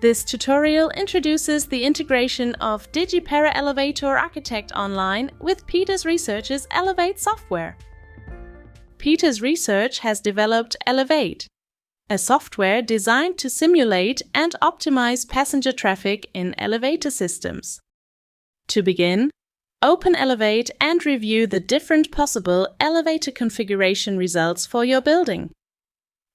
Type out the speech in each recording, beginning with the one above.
This tutorial introduces the integration of DigiPara Elevatorarchitect Online with Peters Research's Elevate software. Peters Research has developed Elevate, a software designed to simulate and optimize passenger traffic in elevator systems. To begin, open Elevate and review the different possible elevator configuration results for your building.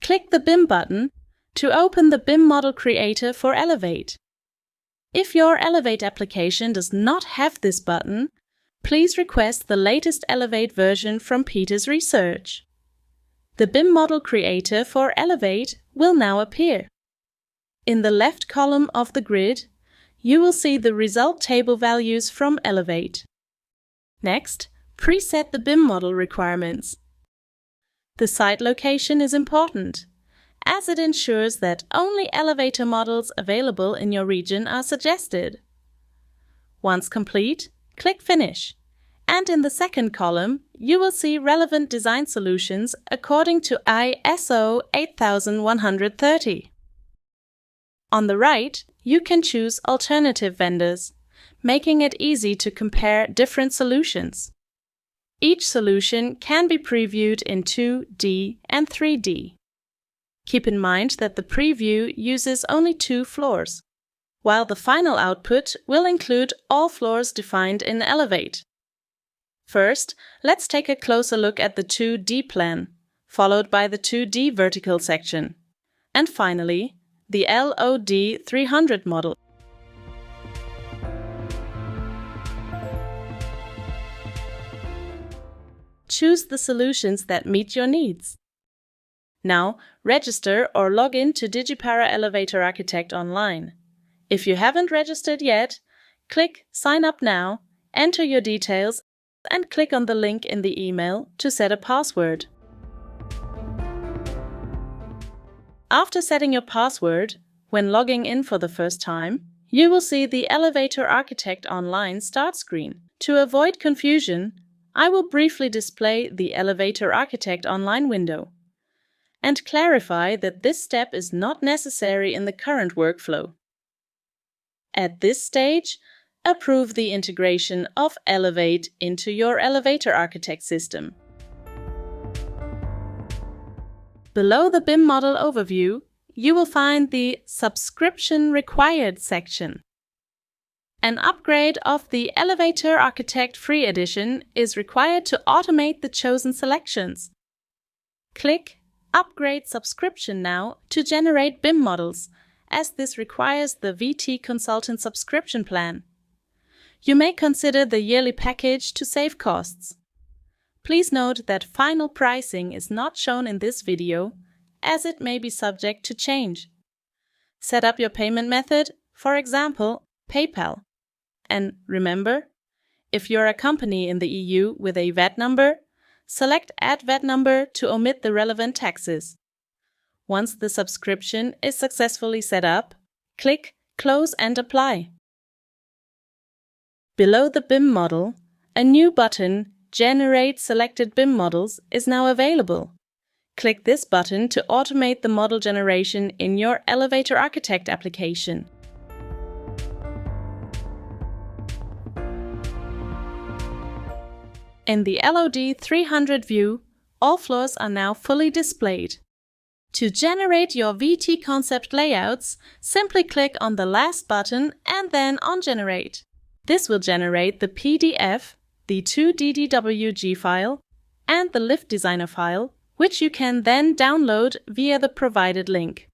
Click the BIM button to open the BIM model creator for Elevate. If your Elevate application does not have this button, please request the latest Elevate version from Peters Research. The BIM model creator for Elevate will now appear. In the left column of the grid, you will see the result table values from Elevate. Next, preset the BIM model requirements. The site location is important, as it ensures that only elevator models available in your region are suggested. Once complete, click Finish, and in the second column, you will see relevant design solutions according to ISO 8130. On the right, you can choose alternative vendors, making it easy to compare different solutions. Each solution can be previewed in 2D and 3D. Keep in mind that the preview uses only 2 floors, while the final output will include all floors defined in Elevate. First, let's take a closer look at the 2D plan, followed by the 2D vertical section, and finally, the LOD 300 model. Choose the solutions that meet your needs. Now, register or log in to DigiPara Elevatorarchitect Online. If you haven't registered yet, click Sign Up Now, enter your details, and click on the link in the email to set a password. After setting your password, when logging in for the first time, you will see the Elevatorarchitect Online start screen. To avoid confusion, I will briefly display the Elevatorarchitect Online window and clarify that this step is not necessary in the current workflow. At this stage, approve the integration of Elevate into your Elevatorarchitect system. Below the BIM model overview, you will find the Subscription Required section. An upgrade of the Elevatorarchitect Free Edition is required to automate the chosen selections. Click Upgrade Subscription now to generate BIM models, as this requires the VT Consultant subscription plan. You may consider the yearly package to save costs. Please note that final pricing is not shown in this video, as it may be subject to change. Set up your payment method, for example, PayPal. And remember, if you're a company in the EU with a VAT number, select Add VAT number to omit the relevant taxes. Once the subscription is successfully set up, click Close and Apply. Below the BIM model, a new button, Generate Selected BIM Models, is now available. Click this button to automate the model generation in your Elevatorarchitect application. In the LOD 300 view, all floors are now fully displayed. To generate your VT concept layouts, simply click on the last button and then on Generate. This will generate the PDF, the 2DDWG file, and the Liftdesigner file, which you can then download via the provided link.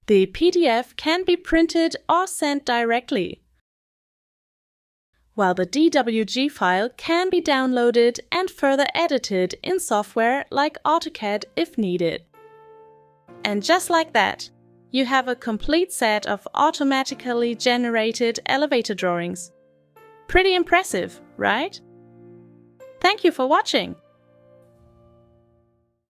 The PDF can be printed or sent directly, while the DWG file can be downloaded and further edited in software like AutoCAD if needed. And just like that, you have a complete set of automatically generated elevator drawings. Pretty impressive, right? Thank you for watching!